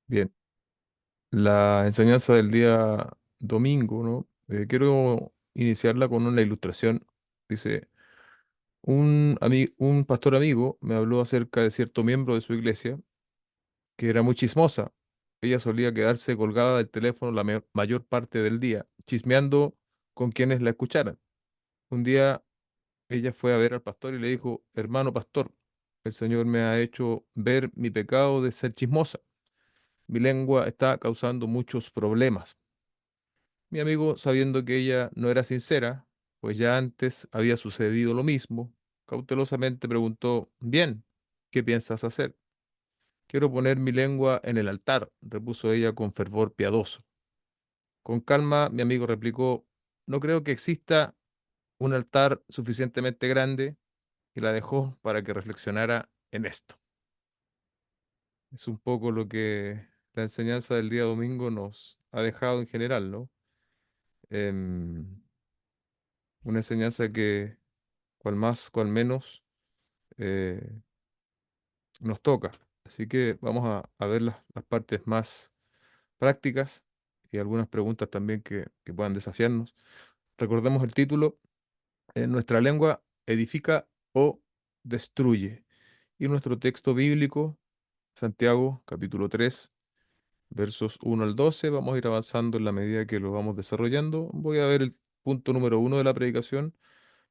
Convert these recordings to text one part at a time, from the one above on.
Bien, la enseñanza del día domingo, ¿no? Quiero iniciarla con una ilustración. Dice, un pastor amigo me habló acerca de cierto miembro de su iglesia que era muy chismosa. Ella solía quedarse colgada del teléfono la mayor parte del día, chismeando con quienes la escucharan. Un día ella fue a ver al pastor y le dijo, hermano pastor, el Señor me ha hecho ver mi pecado de ser chismosa. Mi lengua está causando muchos problemas. Mi amigo, sabiendo que ella no era sincera, pues ya antes había sucedido lo mismo, cautelosamente preguntó, bien, ¿qué piensas hacer? Quiero poner mi lengua en el altar, repuso ella con fervor piadoso. Con calma, mi amigo replicó, no creo que exista un altar suficientemente grande, y la dejó para que reflexionara en esto. Es un poco lo que la enseñanza del día domingo nos ha dejado en general, ¿no? Em, una enseñanza que cual más, cual menos, eh, nos toca. Así que vamos a ver las partes más prácticas y algunas preguntas también que puedan desafiarnos. Recordemos el título, Nuestra lengua edifica o destruye. Y nuestro texto bíblico, Santiago capítulo 3 versos 1 al 12. Vamos a ir avanzando en la medida que lo vamos desarrollando. Voy a ver el punto número 1 de la predicación,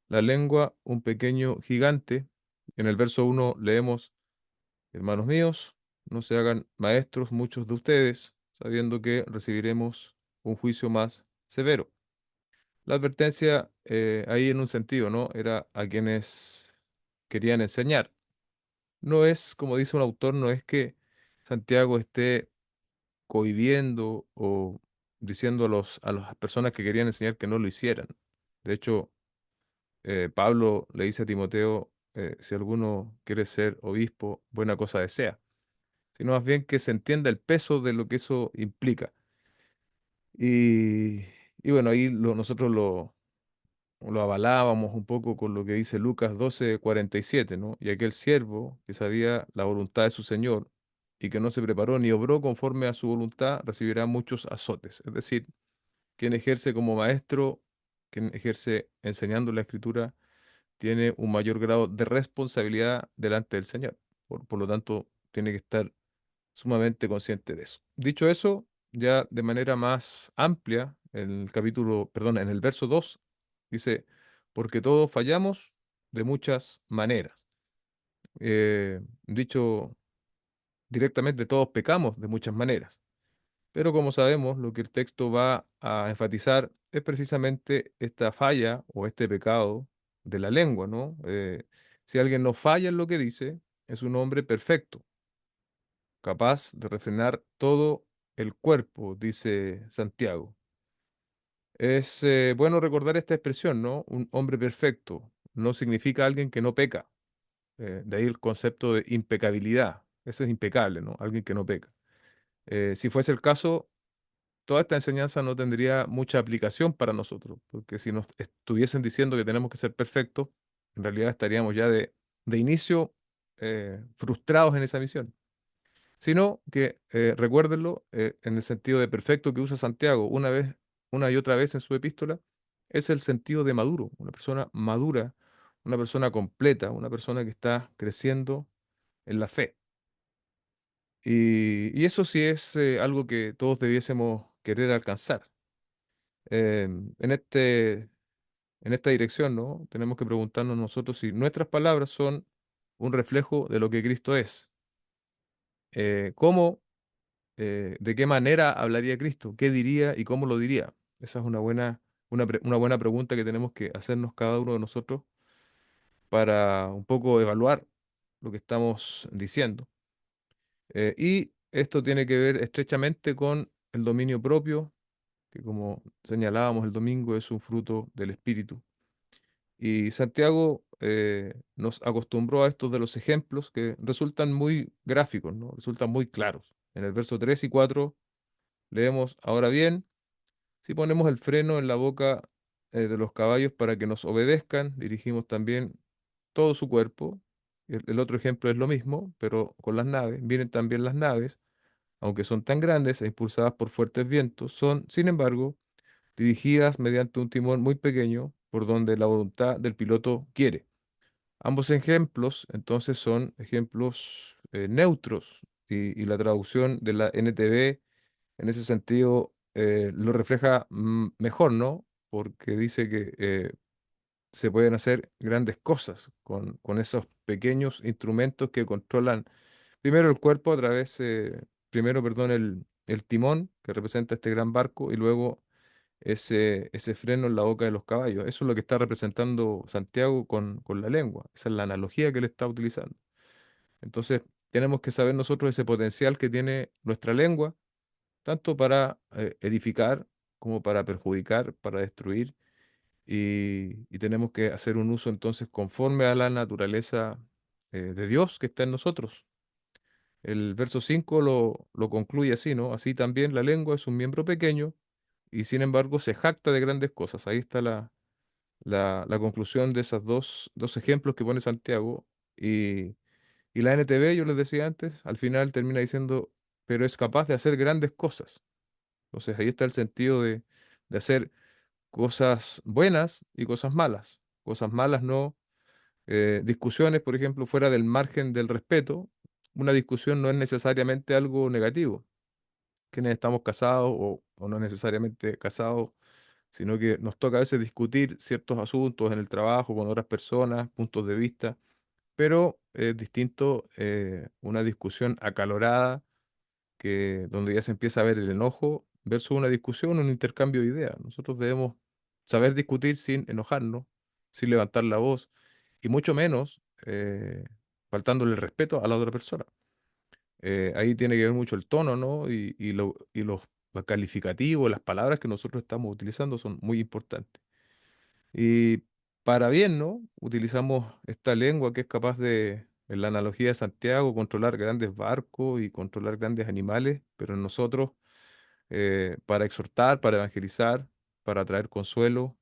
la lengua, un pequeño gigante. En el verso 1 leemos, hermanos míos, no se hagan maestros muchos de ustedes, sabiendo que recibiremos un juicio más severo. La advertencia ahí en un sentido, ¿no? Era a quienes querían enseñar. No es, como dice un autor, no es que Santiago esté cohibiendo o diciendo a las personas que querían enseñar que no lo hicieran. De hecho, Pablo le dice a Timoteo, si alguno quiere ser obispo, buena cosa desea, sino más bien que se entienda el peso de lo que eso implica. Y, y bueno, ahí nosotros lo avalábamos un poco con lo que dice Lucas 12:47, ¿no? Y aquel siervo que sabía la voluntad de su Señor y que no se preparó ni obró conforme a su voluntad, recibirá muchos azotes. Es decir, quien ejerce como maestro, quien ejerce enseñando la Escritura, tiene un mayor grado de responsabilidad delante del Señor. Por lo tanto, tiene que estar sumamente consciente de eso. Dicho eso, ya de manera más amplia, en el capítulo, perdón, en el verso 2 dice, porque todos fallamos de muchas maneras. Dicho directamente, todos pecamos de muchas maneras. Pero como sabemos, lo que el texto va a enfatizar es precisamente esta falla o este pecado de la lengua, ¿no? Si alguien no falla en lo que dice, es un hombre perfecto, capaz de refrenar todo el cuerpo, dice Santiago. Es bueno recordar esta expresión, ¿no? Un hombre perfecto no significa alguien que no peca. De ahí el concepto de impecabilidad. Eso es impecable, ¿no? Alguien que no peca. Si fuese el caso, toda esta enseñanza no tendría mucha aplicación para nosotros, porque si nos estuviesen diciendo que tenemos que ser perfectos, en realidad estaríamos ya de inicio frustrados en esa misión. Sino que, recuérdenlo, en el sentido de perfecto que usa Santiago una y otra vez en su epístola, es el sentido de maduro, una persona madura, una persona completa, una persona que está creciendo en la fe. Y eso sí es algo que todos debiésemos querer alcanzar. En en esta dirección, ¿no? Tenemos que preguntarnos nosotros si nuestras palabras son un reflejo de lo que Cristo es. ¿Cómo ¿De qué manera hablaría Cristo? ¿Qué diría y cómo lo diría? Esa es una buena pregunta que tenemos que hacernos cada uno de nosotros para un poco evaluar lo que estamos diciendo. Y esto tiene que ver estrechamente con el dominio propio, que como señalábamos el domingo es un fruto del Espíritu. Y Santiago nos acostumbró a estos de los ejemplos que resultan muy gráficos, ¿no? Resultan muy claros. En el verso 3 y 4 leemos, ahora bien, si ponemos el freno en la boca de los caballos para que nos obedezcan, dirigimos también todo su cuerpo. El otro ejemplo es lo mismo, pero con las naves. Vienen también las naves aunque son tan grandes e impulsadas por fuertes vientos, son, sin embargo, dirigidas mediante un timón muy pequeño por donde la voluntad del piloto quiere. Ambos ejemplos, entonces, son ejemplos neutros y la traducción de la NTV en ese sentido lo refleja mejor, ¿no? Porque dice que se pueden hacer grandes cosas con esos pequeños instrumentos que controlan primero el cuerpo a través, primero, perdón, el timón que representa este gran barco y luego ese freno en la boca de los caballos. Eso es lo que está representando Santiago con la lengua. Esa es la analogía que él está utilizando. Entonces, tenemos que saber nosotros ese potencial que tiene nuestra lengua, tanto para edificar como para perjudicar, para destruir, y tenemos que hacer un uso entonces conforme a la naturaleza de Dios que está en nosotros. El verso 5 lo concluye así, ¿no? Así también la lengua es un miembro pequeño y sin embargo se jacta de grandes cosas. Ahí está la conclusión de esos dos ejemplos que pone Santiago. Y, y la NTV, yo les decía antes, al final termina diciendo, pero es capaz de hacer grandes cosas. Entonces ahí está el sentido de hacer cosas buenas y cosas malas. Cosas malas no, discusiones, por ejemplo, fuera del margen del respeto. Una discusión no es necesariamente algo negativo. Quienes estamos casados o no necesariamente casados, sino que nos toca a veces discutir ciertos asuntos en el trabajo con otras personas, puntos de vista, pero es distinto una discusión acalorada que donde ya se empieza a ver el enojo versus una discusión, un intercambio de ideas. Nosotros debemos saber discutir sin enojarnos, sin levantar la voz y mucho menos faltándole el respeto a la otra persona. Ahí tiene que ver mucho el tono, ¿no? Y los calificativos, las palabras que nosotros estamos utilizando son muy importantes. Y para bien, ¿no? Utilizamos esta lengua que es capaz de, en la analogía de Santiago, controlar grandes barcos y controlar grandes animales, pero en nosotros, para exhortar, para evangelizar, para traer consuelo,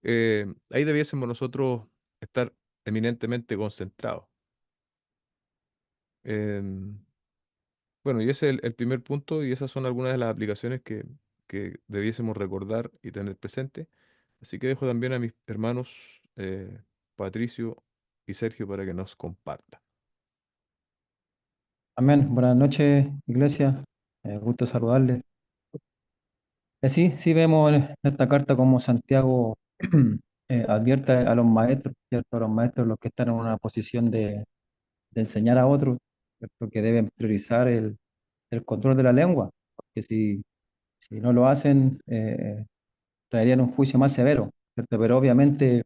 ahí debiésemos nosotros estar eminentemente concentrados. Em, bueno, y ese es el primer punto y esas son algunas de las aplicaciones que debiésemos recordar y tener presente. Así que dejo también a mis hermanos Patricio y Sergio para que nos compartan. Amén. Buenas noches, iglesia. Gusto saludarles. Sí, sí vemos en esta carta como Santiago advierte a los maestros, ¿cierto? A los maestros, los que están en una posición de enseñar a otros, ¿cierto? Que deben priorizar el control de la lengua, porque si no lo hacen, traerían un juicio más severo, ¿cierto? Pero obviamente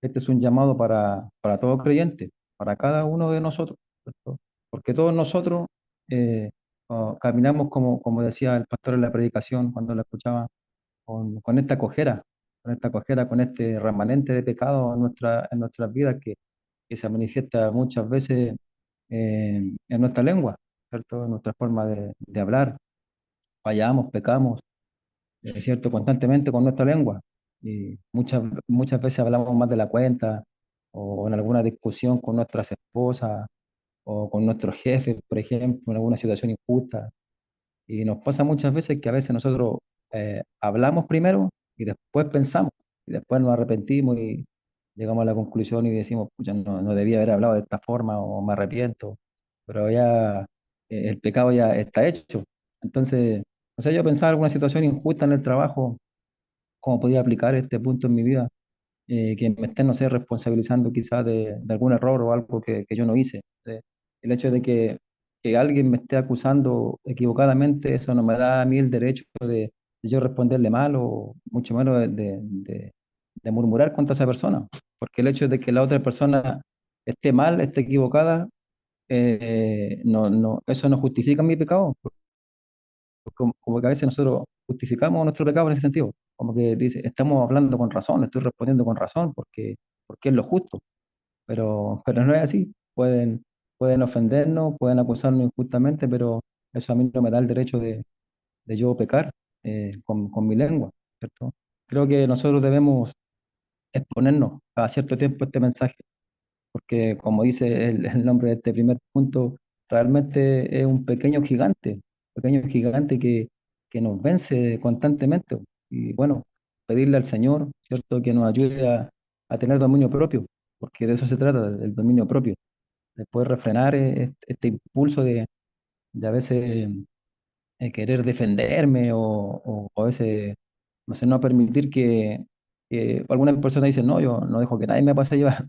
este es un llamado para todo creyente, para cada uno de nosotros, ¿cierto? Porque todos nosotros caminamos como decía el pastor en la predicación cuando la escuchaba, con esta cojera, con este remanente de pecado en nuestras vidas que se manifiesta muchas veces en nuestra lengua, ¿cierto? En nuestra forma de hablar. Fallamos, pecamos, ¿cierto? Constantemente con nuestra lengua. Y muchas veces hablamos más de la cuenta o en alguna discusión con nuestras esposas o con nuestros jefes, por ejemplo, en alguna situación injusta. Y nos pasa muchas veces que a veces nosotros hablamos primero y después pensamos, y después nos arrepentimos y llegamos a la conclusión y decimos, pucha, no debía haber hablado de esta forma o me arrepiento, pero ya el pecado ya está hecho. Entonces, o sea, yo pensaba en alguna situación injusta en el trabajo, cómo podía aplicar este punto en mi vida, que me estén, no sé, responsabilizando quizás de algún error o algo que yo no hice. El hecho de que alguien me esté acusando equivocadamente, eso no me da a mí el derecho de yo responderle mal o mucho menos de murmurar contra esa persona. Porque el hecho de que la otra persona esté mal, esté equivocada, eso no justifica mi pecado, como que a veces nosotros justificamos nuestro pecado en ese sentido, como que dice, estamos hablando con razón, estoy respondiendo con razón, porque es lo justo, pero no es así, pueden ofendernos, pueden acusarnos injustamente, pero eso a mí no me da el derecho de yo pecar con mi lengua, ¿cierto? Creo que nosotros debemos exponernos a cierto tiempo este mensaje, porque como dice el nombre de este primer punto, realmente es un pequeño gigante, pequeño gigante que nos vence constantemente. Y bueno, pedirle al Señor, ¿cierto?, que nos ayude a tener dominio propio, porque de eso se trata, del dominio propio. Después refrenar este impulso de a veces querer defenderme o a veces, no sé, no permitir que algunas personas dicen, no, yo no dejo que nadie me pase a llevar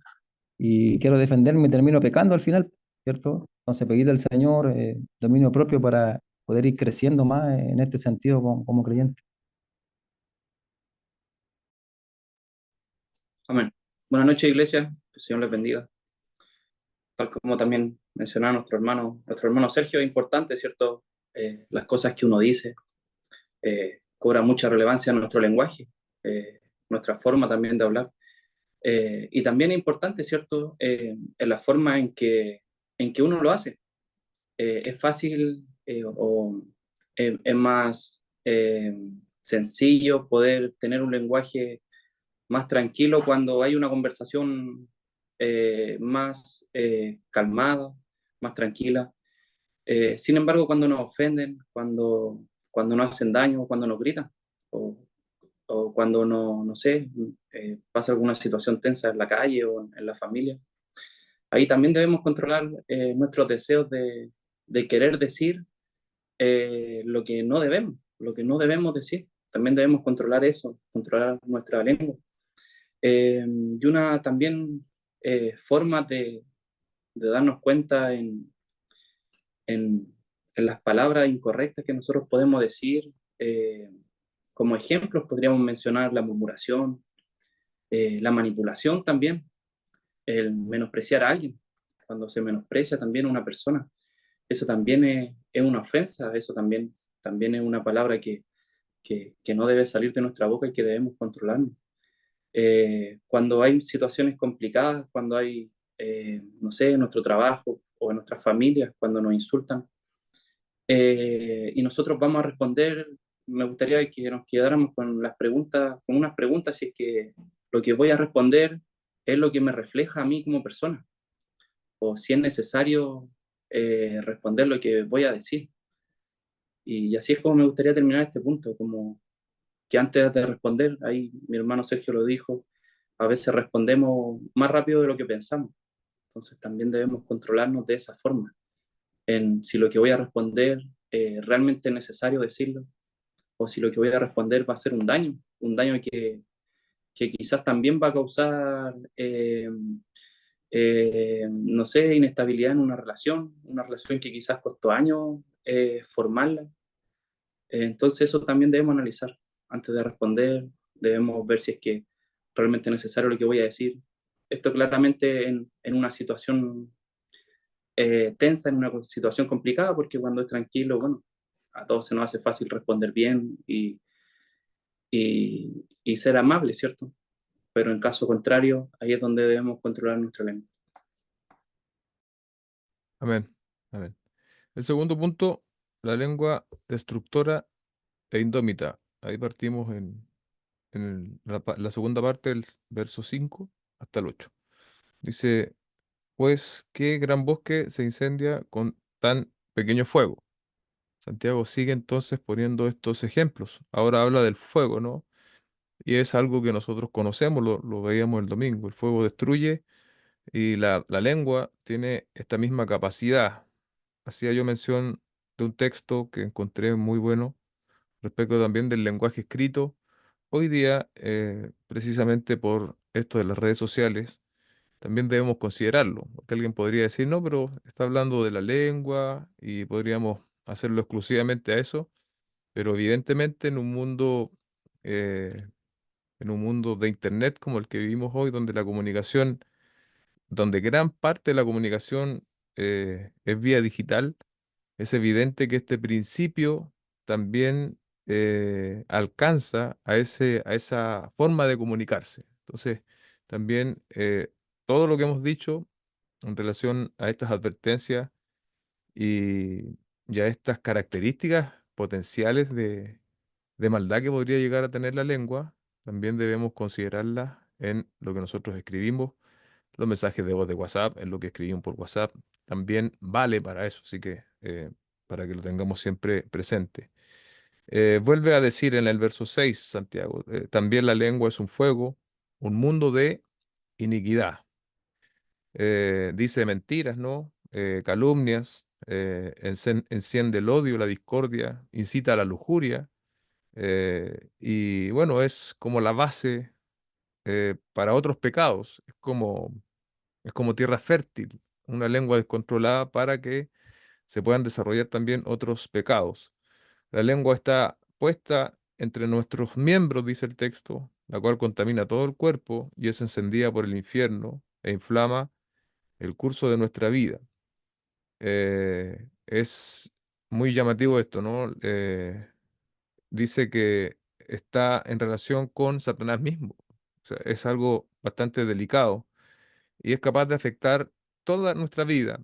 y quiero defenderme y termino pecando al final, ¿cierto? Entonces pedirle al Señor dominio propio para poder ir creciendo más en este sentido como creyente. Amén. Buenas noches, iglesia. Que el Señor les bendiga. Tal como también mencionaba nuestro hermano Sergio, es importante, ¿cierto? Las cosas que uno dice, cobra mucha relevancia en nuestro lenguaje, nuestra forma también de hablar. Y también es importante, ¿cierto? En la forma en que uno lo hace. Es fácil es más sencillo poder tener un lenguaje más tranquilo cuando hay una conversación más calmada, más tranquila. Sin embargo, cuando nos ofenden, cuando nos hacen daño, cuando nos gritan, o, o cuando no sé, pasa alguna situación tensa en la calle o en la familia, ahí también debemos controlar nuestros deseos de querer decir lo que no debemos decir. También debemos controlar eso, controlar nuestra lengua. Y una también forma de darnos cuenta en, en las palabras incorrectas que nosotros podemos decir. Como ejemplos podríamos mencionar la murmuración, la manipulación también, el menospreciar a alguien, cuando se menosprecia también a una persona. Eso también es una ofensa, eso también es una palabra que no debe salir de nuestra boca y que debemos controlarnos. Cuando hay situaciones complicadas, cuando hay, no sé, en nuestro trabajo o en nuestras familias, cuando nos insultan, y nosotros vamos a responder, me gustaría que nos quedáramos con las preguntas, con unas preguntas, si es que lo que voy a responder es lo que me refleja a mí como persona, o si es necesario responder lo que voy a decir. Y así es como me gustaría terminar este punto, como que antes de responder, ahí mi hermano Sergio lo dijo, a veces respondemos más rápido de lo que pensamos. Entonces también debemos controlarnos de esa forma, en si lo que voy a responder realmente es necesario decirlo, o si lo que voy a responder va a ser un daño que quizás también va a causar, no sé, inestabilidad en una relación que quizás costó años formarla. Entonces eso también debemos analizar antes de responder, debemos ver si es que realmente es necesario lo que voy a decir. Esto claramente en una situación tensa, en una situación complicada, porque cuando es tranquilo, bueno, a todos se nos hace fácil responder bien y ser amable, ¿cierto? Pero en caso contrario, ahí es donde debemos controlar nuestra lengua. Amén. Amén. El segundo punto, la lengua destructora e indómita. Ahí partimos la segunda parte del verso 5 hasta el 8. Dice, pues, ¿qué gran bosque se incendia con tan pequeño fuego? Santiago sigue entonces poniendo estos ejemplos. Ahora habla del fuego, ¿no? Y es algo que nosotros conocemos, lo veíamos el domingo. El fuego destruye y la lengua tiene esta misma capacidad. Hacía yo mención de un texto que encontré muy bueno respecto también del lenguaje escrito. Hoy día, precisamente por esto de las redes sociales, también debemos considerarlo, porque alguien podría decir, no, pero está hablando de la lengua y podríamos hacerlo exclusivamente a eso, pero evidentemente eh, en un mundo de internet como el que vivimos hoy, donde la comunicación, donde gran parte de la comunicación es vía digital, es evidente que este principio también alcanza a esa forma de comunicarse. Entonces, también todo lo que hemos dicho en relación a estas advertencias y a estas características potenciales de maldad que podría llegar a tener la lengua, también debemos considerarlas en lo que nosotros escribimos, los mensajes de voz de WhatsApp, en lo que escribimos por WhatsApp, también vale para eso. Así que para que lo tengamos siempre presente. Vuelve a decir en el verso 6 Santiago, también la lengua es un fuego, un mundo de iniquidad. Dice mentiras, ¿no? Calumnias, enciende el odio, la discordia, incita a la lujuria, y bueno, es como la base para otros pecados, es como tierra fértil, una lengua descontrolada para que se puedan desarrollar también otros pecados. La lengua está puesta entre nuestros miembros, dice el texto, la cual contamina todo el cuerpo y es encendida por el infierno e inflama el curso de nuestra vida. Es muy llamativo esto, ¿no? Dice que está en relación con Satanás mismo. O sea, es algo bastante delicado y es capaz de afectar toda nuestra vida.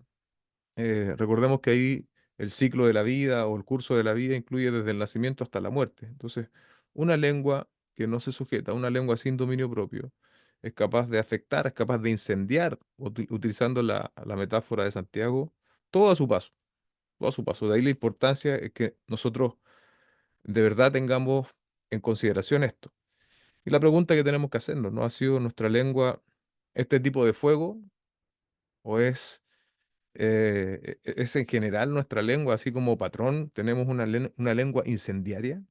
Recordemos que ahí el ciclo de la vida o el curso de la vida incluye desde el nacimiento hasta la muerte. Entonces, una lengua que no se sujeta, una lengua sin dominio propio, es capaz de afectar, es capaz de incendiar, utilizando la metáfora de Santiago, todo a su paso, todo a su paso. De ahí la importancia es que nosotros de verdad tengamos en consideración esto. Y la pregunta que tenemos que hacernos, ¿no? ¿Ha sido nuestra lengua este tipo de fuego o es en general nuestra lengua, así como patrón, tenemos una lengua incendiaria?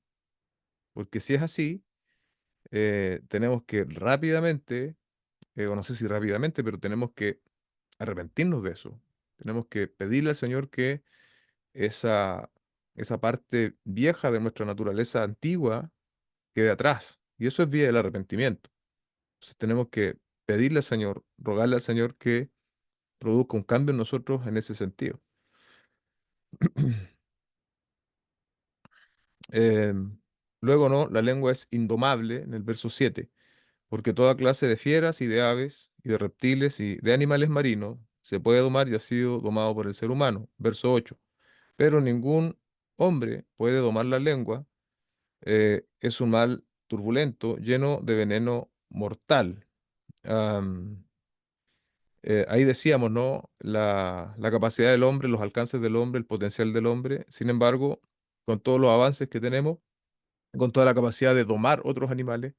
Porque si es así, tenemos que rápidamente, o no sé si rápidamente, pero tenemos que arrepentirnos de eso. Tenemos que pedirle al Señor que esa, esa parte vieja de nuestra naturaleza antigua quede atrás. Y eso es vía del arrepentimiento. Entonces tenemos que pedirle al Señor, rogarle al Señor que produzca un cambio en nosotros en ese sentido. Eh, Luego, ¿no? La lengua es indomable en el verso 7, porque toda clase de fieras y de aves y de reptiles y de animales marinos se puede domar y ha sido domado por el ser humano. Verso 8. Pero ningún hombre puede domar la lengua, es un mal turbulento, lleno de veneno mortal. Am, Ahí decíamos, ¿no? La capacidad del hombre, los alcances del hombre, el potencial del hombre. Sin embargo, con todos los avances que tenemos, con toda la capacidad de domar otros animales,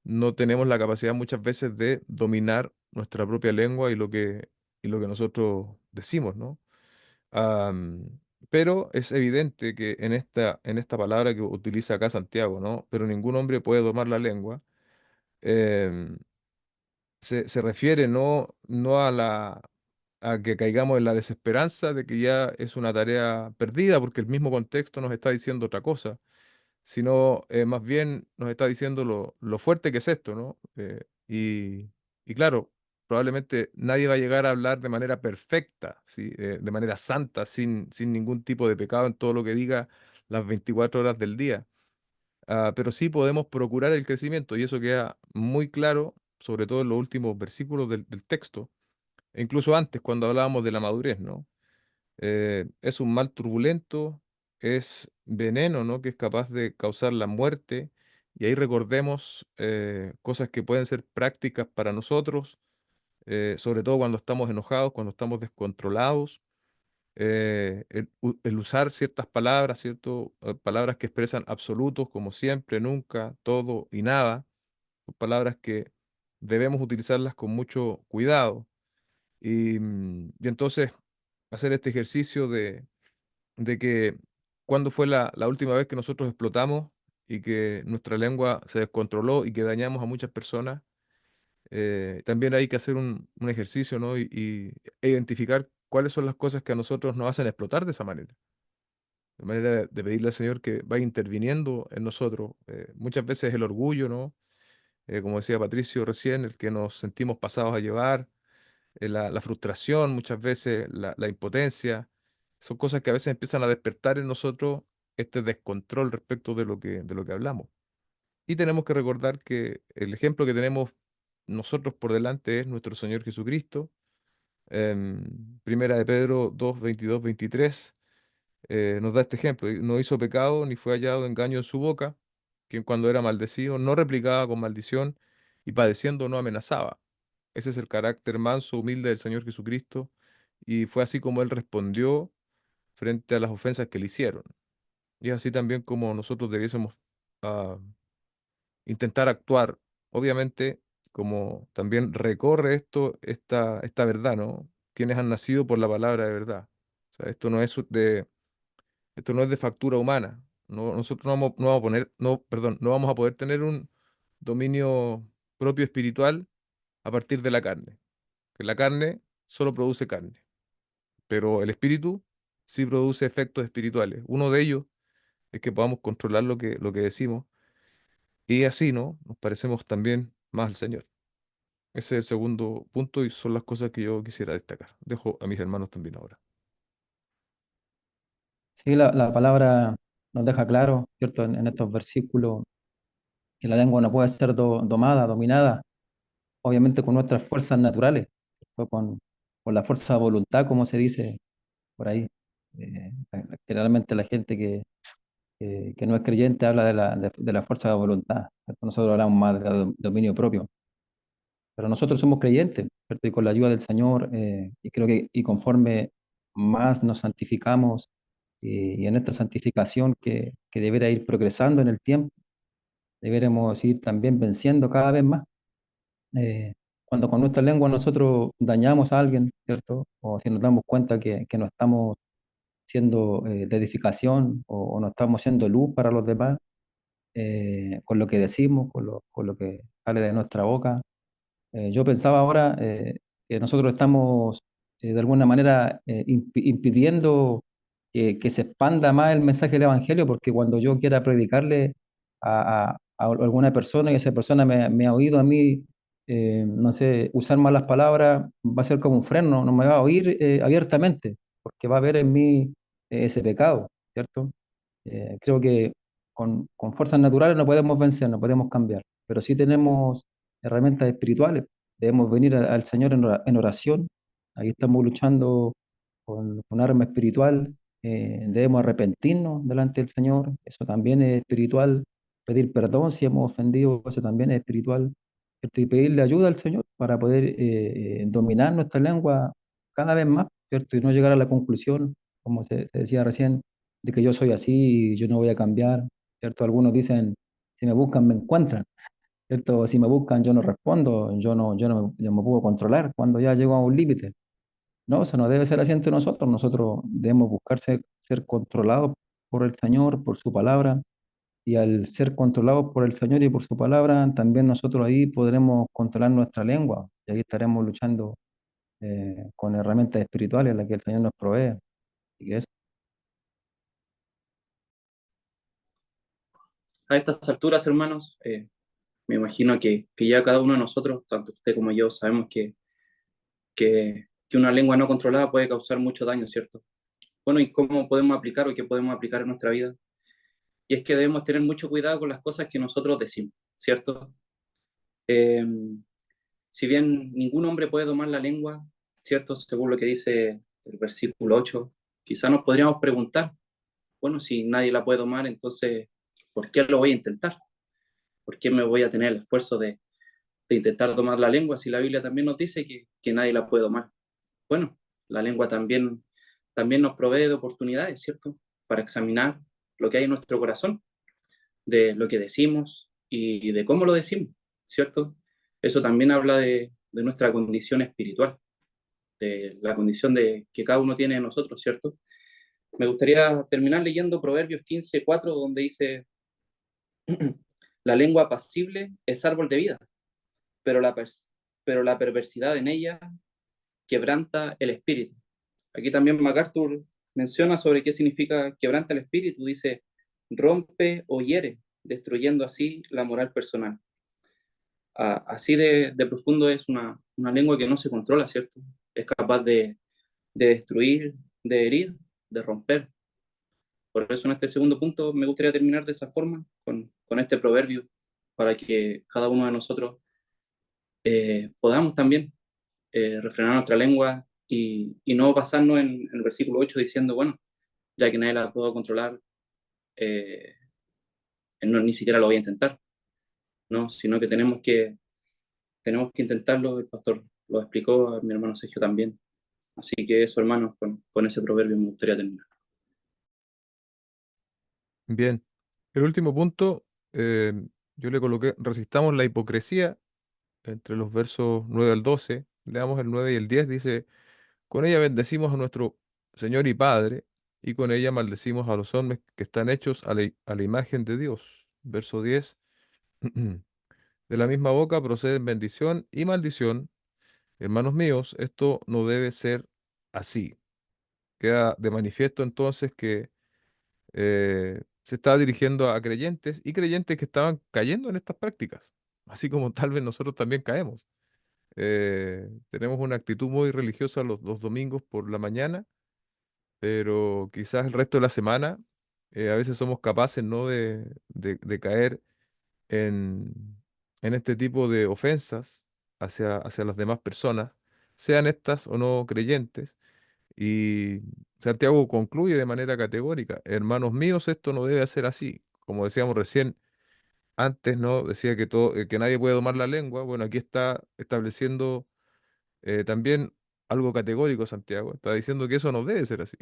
no tenemos la capacidad muchas veces de dominar nuestra propia lengua y lo que nosotros decimos, ¿no? Am, pero es evidente que en esta palabra que utiliza acá Santiago, ¿no? Pero ningún hombre puede domar la lengua. em, Se refiere no a que caigamos en la desesperanza de que ya es una tarea perdida, porque el mismo contexto nos está diciendo otra cosa, sino más bien nos está diciendo lo fuerte que es esto, ¿no? Y claro, probablemente nadie va a llegar a hablar de manera perfecta, ¿sí? De manera santa, sin ningún tipo de pecado en todo lo que diga las 24 horas del día. Pero sí podemos procurar el crecimiento y eso queda muy claro, sobre todo en los últimos versículos del texto, e incluso antes, cuando hablábamos de la madurez, ¿no? Es un mal turbulento, es veneno, ¿no? Que es capaz de causar la muerte. Y ahí recordemos cosas que pueden ser prácticas para nosotros, sobre todo cuando estamos enojados, cuando estamos descontrolados. El usar ciertas palabras, palabras que expresan absolutos como siempre, nunca, todo y nada. Son palabras que debemos utilizarlas con mucho cuidado. Y entonces hacer este ejercicio de que cuando fue la última vez que nosotros explotamos y que nuestra lengua se descontroló y que dañamos a muchas personas. También hay que hacer un ejercicio, ¿no? E identificar cuáles son las cosas que a nosotros nos hacen explotar de esa manera. De manera de pedirle al Señor que vaya interviniendo en nosotros. Muchas veces el orgullo, ¿no? Como decía Patricio recién, el que nos sentimos pasados a llevar, la frustración, muchas veces la impotencia, son cosas que a veces empiezan a despertar en nosotros este descontrol respecto de lo que hablamos. Y tenemos que recordar que el ejemplo que tenemos nosotros por delante es nuestro Señor Jesucristo. Primera de Pedro 2 22 23 nos da este ejemplo. No hizo pecado ni fue hallado engaño en su boca, quien cuando era maldecido no replicaba con maldición y padeciendo no amenazaba. Ese es el carácter manso, humilde del Señor Jesucristo. Y fue así como Él respondió frente a las ofensas que le hicieron. Y es así también como nosotros debiésemos ah, intentar actuar. Obviamente, como también recorre esta verdad, ¿no? Quienes han nacido por la palabra de verdad. O sea, esto no es de factura humana. Nosotros no vamos a poner, no, perdón, no vamos a poder tener un dominio propio espiritual a partir de la carne. Que la carne solo produce carne, pero el espíritu sí produce efectos espirituales. Uno de ellos es que podamos controlar lo que decimos y así, ¿no? Nos parecemos también más al Señor. Ese es el segundo punto y son las cosas que yo quisiera destacar. Dejo a mis hermanos también ahora. Sí, la palabra nos deja claro, ¿cierto? En estos versículos, que la lengua no puede ser domada, dominada, obviamente con nuestras fuerzas naturales, ¿cierto? Con la fuerza de voluntad, como se dice por ahí. Generalmente la gente que no es creyente habla de la fuerza de voluntad, ¿cierto? Nosotros hablamos más de dominio propio, pero nosotros somos creyentes, ¿cierto? Y con la ayuda del Señor, y creo que y conforme más nos santificamos, y en esta santificación que deberá ir progresando en el tiempo, deberemos ir también venciendo cada vez más. Eh, Cuando con nuestra lengua nosotros dañamos a alguien, ¿cierto? O si nos damos cuenta que no estamos siendo de edificación, o no estamos siendo luz para los demás, con lo que decimos, con lo que sale de nuestra boca. Yo pensaba ahora que nosotros estamos de alguna manera impidiendo que se expanda más el mensaje del Evangelio, porque cuando yo quiera predicarle a alguna persona y esa persona me ha oído a mí, no sé, usar malas palabras, va a ser como un freno, no me va a oír abiertamente, porque va a ver en mí ese pecado, ¿cierto? Creo que con fuerzas naturales no podemos vencer, no podemos cambiar, pero sí tenemos herramientas espirituales. Debemos venir al Señor en oración. Ahí estamos luchando con arma espiritual. Debemos arrepentirnos delante del Señor. Eso también es espiritual. Pedir perdón si hemos ofendido, eso también es espiritual. ¿Cierto? Y pedirle ayuda al Señor para poder dominar nuestra lengua cada vez más, ¿cierto? Y no llegar a la conclusión, como se decía recién, de que yo soy así y yo no voy a cambiar, ¿cierto? Algunos dicen, si me buscan, me encuentran, ¿cierto? Si me buscan, yo no respondo, yo me puedo controlar cuando ya llego a un límite. No, eso no debe ser así entre nosotros. Nosotros debemos buscar ser controlados por el Señor, por su palabra, y al ser controlados por el Señor y por su palabra, también nosotros ahí podremos controlar nuestra lengua, y ahí estaremos luchando con herramientas espirituales, las que el Señor nos provee. Así que eso. A estas alturas, hermanos, me imagino que ya cada uno de nosotros, tanto usted como yo, sabemos que una lengua no controlada puede causar mucho daño, ¿cierto? Bueno, ¿y cómo podemos aplicar o qué podemos aplicar en nuestra vida? Y es que debemos tener mucho cuidado con las cosas que nosotros decimos, ¿cierto? Eh, si bien ningún hombre puede domar la lengua, ¿cierto? Según lo que dice el versículo 8, quizá nos podríamos preguntar, bueno, si nadie la puede domar, entonces, ¿por qué lo voy a intentar? ¿Por qué me voy a tener el esfuerzo de intentar domar la lengua si la Biblia también nos dice que nadie la puede domar? Bueno, la lengua también nos provee de oportunidades, ¿cierto? Para examinar lo que hay en nuestro corazón, de lo que decimos y de cómo lo decimos, ¿cierto? Eso también habla de nuestra condición espiritual, de la condición que cada uno tiene de nosotros, ¿cierto? Me gustaría terminar leyendo Proverbios 15:4, donde dice, la lengua apacible es árbol de vida, pero pero la perversidad en ella quebranta el espíritu. Aquí también MacArthur menciona sobre qué significa quebranta el espíritu, dice, rompe o hiere, destruyendo así la moral personal. Así de profundo es una lengua que no se controla, ¿cierto? Es capaz de destruir, de herir, de romper. Por eso en este segundo punto me gustaría terminar de esa forma, con este proverbio, para que cada uno de nosotros podamos también refrenar nuestra lengua y no basarnos en el versículo 8 diciendo, bueno, ya que nadie la puedo controlar, eh, no, ni siquiera lo voy a intentar, ¿no? Sino que tenemos que intentarlo, el pastor lo explicó, mi hermano Sergio también. Así que eso, hermanos, con ese proverbio me gustaría terminar. Bien. El último punto, eh, yo le coloqué, resistamos la hipocresía entre los versos 9 al 12. Leamos el 9 y el 10. Dice, con ella bendecimos a nuestro Señor y Padre, y con ella maldecimos a los hombres que están hechos a la imagen de Dios. Verso 10. De la misma boca proceden bendición y maldición. Hermanos míos, esto no debe ser así. Queda de manifiesto entonces que se estaba dirigiendo a creyentes y creyentes que estaban cayendo en estas prácticas, así como tal vez nosotros también caemos. Tenemos una actitud muy religiosa los domingos por la mañana, pero quizás el resto de la semana a veces somos capaces, ¿no?, de caer en, en este tipo de ofensas hacia las demás personas, sean estas o no creyentes. Y Santiago concluye de manera categórica, hermanos míos, esto no debe ser así. Como decíamos recién, antes no decía que todo, que nadie puede domar la lengua. Bueno, aquí está estableciendo también algo categórico Santiago. Está diciendo que eso no debe ser así.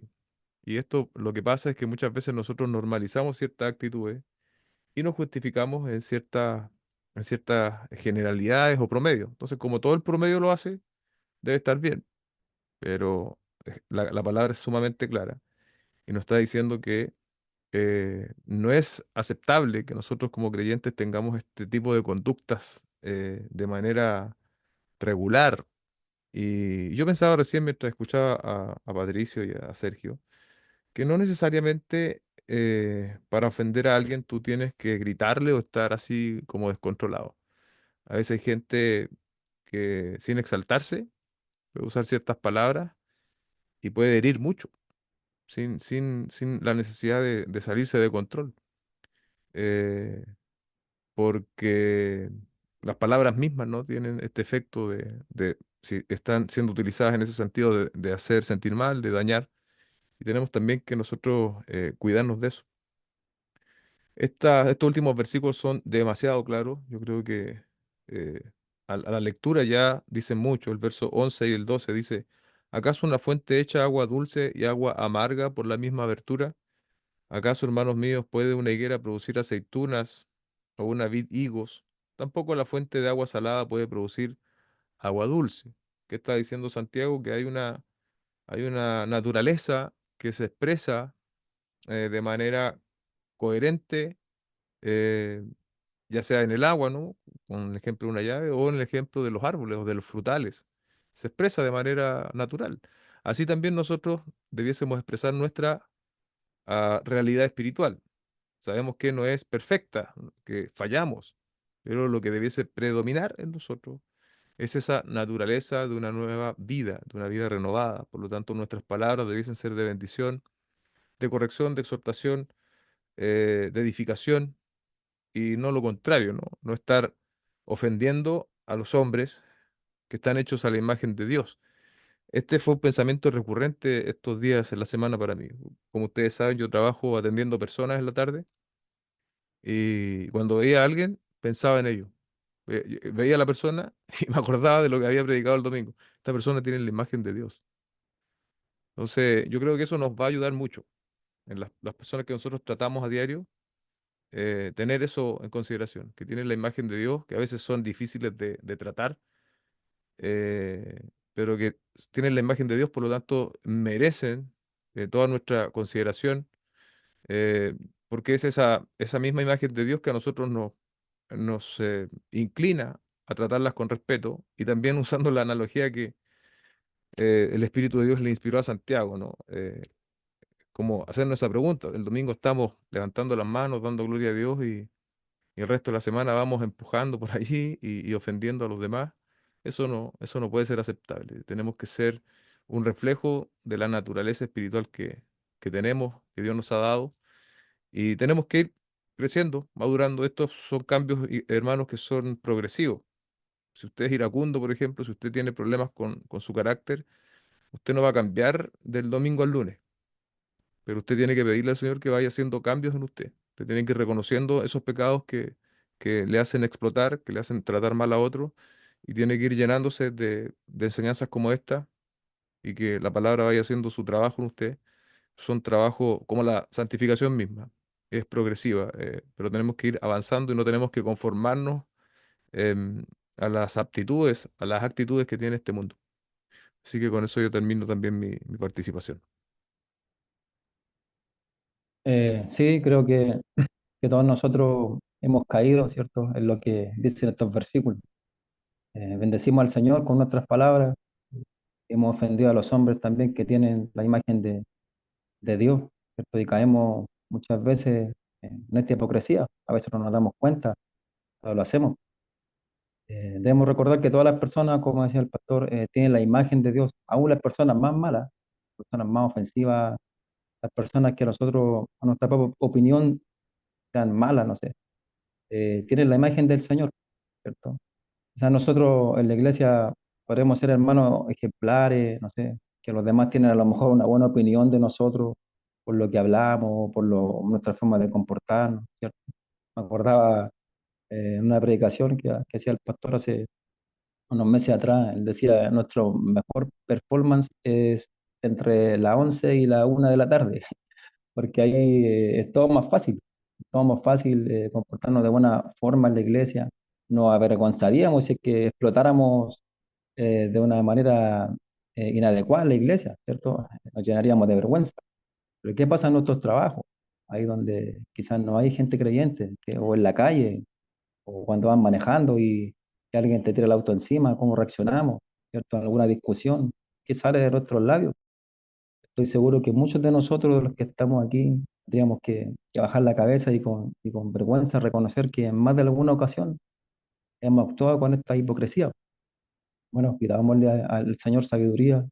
Y esto lo que pasa es que muchas veces nosotros normalizamos ciertas actitudes y nos justificamos en ciertas generalidades o promedios. Entonces, como todo el promedio lo hace, debe estar bien. Pero la palabra es sumamente clara y nos está diciendo que no es aceptable que nosotros como creyentes tengamos este tipo de conductas de manera regular. Y yo pensaba recién mientras escuchaba a Patricio y a Sergio, que no necesariamente para ofender a alguien tú tienes que gritarle o estar así como descontrolado. A veces hay gente que sin exaltarse puede usar ciertas palabras y puede herir mucho, sin la necesidad de salirse de control. Eh, Porque las palabras mismas no tienen este efecto si están siendo utilizadas en ese sentido de hacer sentir mal, de dañar, y tenemos también que nosotros cuidarnos de eso. Estos últimos versículos son demasiado claros. Yo creo que eh, a la lectura ya dicen mucho. El verso 11 y el 12 dice, ¿acaso una fuente echa agua dulce y agua amarga por la misma abertura? ¿Acaso, hermanos míos, puede una higuera producir aceitunas o una vid higos? Tampoco la fuente de agua salada puede producir agua dulce. ¿Qué está diciendo Santiago? Que hay una naturaleza que se expresa de manera coherente, eh, ya sea en el agua, ¿no? Con el ejemplo de una llave, o en el ejemplo de los árboles o de los frutales. Se expresa de manera natural. Así también nosotros debiésemos expresar nuestra realidad espiritual. Sabemos que no es perfecta, que fallamos, pero lo que debiese predominar en nosotros es esa naturaleza de una nueva vida, de una vida renovada. Por lo tanto, nuestras palabras debiesen ser de bendición, de corrección, de exhortación, de edificación y no lo contrario, ¿no? No estar ofendiendo a los hombres que están hechos a la imagen de Dios. Este fue un pensamiento recurrente estos días en la semana para mí. Como ustedes saben, yo trabajo atendiendo personas en la tarde. Y cuando veía a alguien, pensaba en ello. Veía a la persona y me acordaba de lo que había predicado el domingo. Esta persona tiene la imagen de Dios. Entonces, yo creo que eso nos va a ayudar mucho en las personas que nosotros tratamos a diario, tener eso en consideración, que tienen la imagen de Dios, que a veces son difíciles de tratar, eh, pero que tienen la imagen de Dios, por lo tanto, merecen toda nuestra consideración, eh, porque es esa misma imagen de Dios que a nosotros nos inclina a tratarlas con respeto y también usando la analogía que el Espíritu de Dios le inspiró a Santiago, ¿no? Como hacernos esa pregunta. El domingo estamos levantando las manos, dando gloria a Dios y el resto de la semana vamos empujando por allí y ofendiendo a los demás. Eso no puede ser aceptable. Tenemos que ser un reflejo de la naturaleza espiritual que tenemos, que Dios nos ha dado y tenemos que ir creciendo, madurando. Estos son cambios, hermanos, que son progresivos. Si usted es iracundo, por ejemplo, si usted tiene problemas con su carácter, usted no va a cambiar del domingo al lunes, pero usted tiene que pedirle al Señor que vaya haciendo cambios en usted. Usted tiene que ir reconociendo esos pecados que le hacen explotar, que le hacen tratar mal a otro, y tiene que ir llenándose de enseñanzas como esta y que la palabra vaya haciendo su trabajo en usted. Son trabajos como la santificación misma. es progresiva, pero tenemos que ir avanzando y no tenemos que conformarnos em, a las aptitudes, a las actitudes que tiene este mundo. Así que con eso yo termino también mi participación. Sí, creo que todos nosotros hemos caído, ¿cierto?, en lo que dicen estos versículos. Bendecimos al Señor con nuestras palabras, hemos ofendido a los hombres también que tienen la imagen de Dios, ¿cierto? Y caemos muchas veces en esta hipocresía, a veces no nos damos cuenta, pero lo hacemos. Debemos recordar que todas las personas, como decía el pastor, tienen la imagen de Dios, aún las personas más malas, las personas más ofensivas, las personas que nosotros, a nuestra propia opinión, sean malas, no sé, tienen la imagen del Señor, ¿cierto? O sea, nosotros en la iglesia podemos ser hermanos ejemplares, no sé, que los demás tienen a lo mejor una buena opinión de nosotros por lo que hablamos, nuestra forma de comportarnos, ¿cierto? Me acordaba en una predicación que hacía el pastor hace unos meses atrás, él decía, nuestro mejor performance es entre las 11 y la 1 de la tarde, porque ahí es todo más fácil comportarnos de buena forma en la iglesia. Nos avergonzaríamos si es que explotáramos de una manera inadecuada en la iglesia, ¿cierto? Nos llenaríamos de vergüenza. Pero ¿qué pasa en nuestros trabajos? Ahí donde quizás no hay gente creyente, o en la calle, o cuando van manejando y que alguien te tira el auto encima, ¿cómo reaccionamos? ¿Cierto? En alguna discusión, ¿qué sale de nuestros labios? Estoy seguro que muchos de nosotros, de los que estamos aquí, tendríamos que bajar la cabeza y con vergüenza reconocer que en más de alguna ocasión hemos actuado con esta hipocresía. Bueno, pidámosle al Señor sabiduría,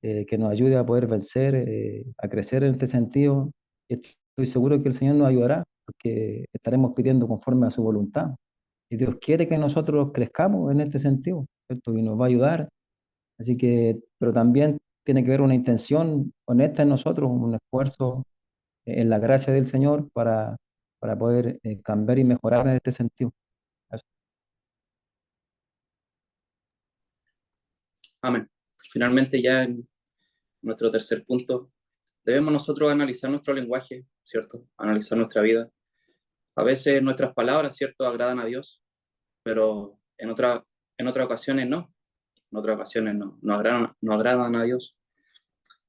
que nos ayude a poder vencer, a crecer en este sentido. Y estoy seguro que el Señor nos ayudará, porque estaremos pidiendo conforme a su voluntad. Y Dios quiere que nosotros crezcamos en este sentido, ¿cierto? Y nos va a ayudar. Así que, pero también tiene que haber una intención honesta en nosotros, un esfuerzo en la gracia del Señor para poder cambiar y mejorar en este sentido. Eso. Amén. Finalmente, ya en nuestro tercer punto, debemos nosotros analizar nuestro lenguaje, ¿cierto? Analizar nuestra vida. A veces nuestras palabras, ¿cierto?, agradan a Dios, pero en otras ocasiones no. En otras ocasiones no agradan a Dios.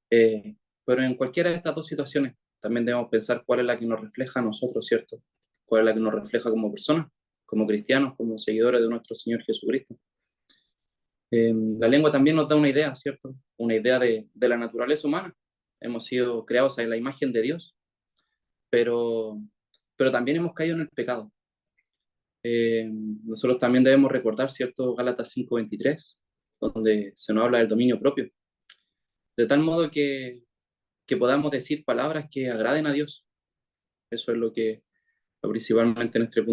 Pero en cualquiera de estas dos situaciones, también debemos pensar cuál es la que nos refleja a nosotros, ¿cierto? Cuál es la que nos refleja como personas, como cristianos, como seguidores de nuestro Señor Jesucristo. La lengua también nos da una idea, ¿cierto? Una idea de la naturaleza humana. Hemos sido creados a la imagen de Dios, pero, pero también hemos caído en el pecado. Nosotros también debemos recordar, ¿cierto? Gálatas 5:23, donde se nos habla del dominio propio, de tal modo que podamos decir palabras que agraden a Dios. Eso es lo principalmente en este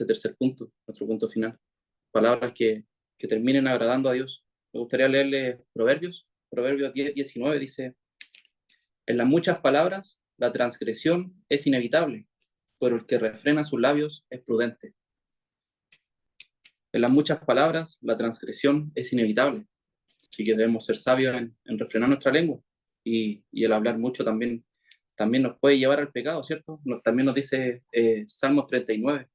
tercer punto, nuestro punto final. Palabras que terminen agradando a Dios. Me gustaría leerle Proverbios 10:19 dice, en las muchas palabras la transgresión es inevitable, pero el que refrena sus labios es prudente. En las muchas palabras la transgresión es inevitable, así que debemos ser sabios en refrenar nuestra lengua y el hablar mucho también nos puede llevar al pecado, ¿cierto? También nos dice Salmos 39.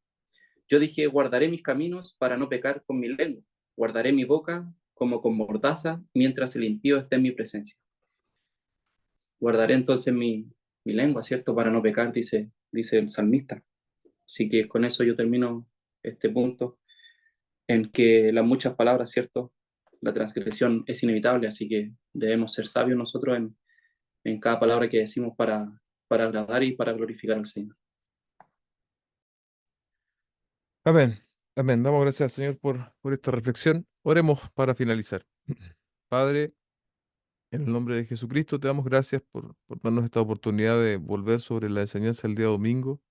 Yo dije, guardaré mis caminos para no pecar con mi lengua. Guardaré mi boca como con mordaza mientras el impío esté en mi presencia. Guardaré entonces mi lengua, ¿cierto? Para no pecar, dice el salmista. Así que con eso yo termino este punto en que las muchas palabras, ¿cierto? La transgresión es inevitable, así que debemos ser sabios nosotros en cada palabra que decimos para agradar y para glorificar al Señor. Amén. Amén. Damos gracias al Señor por esta reflexión. Oremos para finalizar. Padre, en el nombre de Jesucristo, te damos gracias por darnos esta oportunidad de volver sobre la enseñanza del día domingo.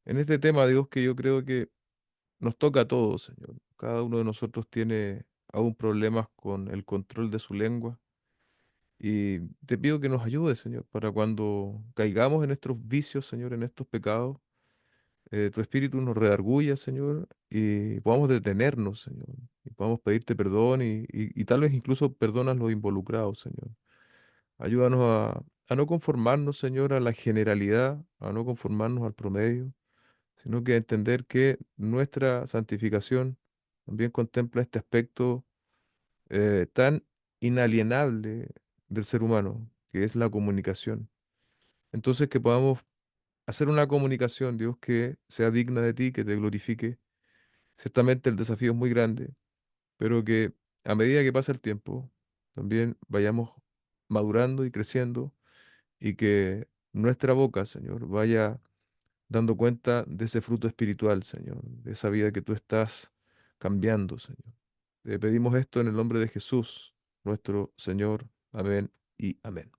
En este tema, Dios, que yo creo que nos toca a todos, Señor. Cada uno de nosotros tiene aún problemas con el control de su lengua. Y te pido que nos ayudes, Señor, para cuando caigamos en nuestros vicios, Señor, en estos pecados, tu Espíritu nos redarguya, Señor, y podamos detenernos, Señor, y podamos pedirte perdón y tal vez incluso perdonas los involucrados, Señor. Ayúdanos a no conformarnos, Señor, a la generalidad, a no conformarnos al promedio, sino que a entender que nuestra santificación también contempla este aspecto tan inalienable del ser humano, que es la comunicación. Entonces, que podamos hacer una comunicación, Dios, que sea digna de ti, que te glorifique. Ciertamente el desafío es muy grande, pero que a medida que pasa el tiempo, también vayamos madurando y creciendo y que nuestra boca, Señor, vaya dando cuenta de ese fruto espiritual, Señor, de esa vida que tú estás cambiando, Señor. Te pedimos esto en el nombre de Jesús, nuestro Señor. Amén y amén.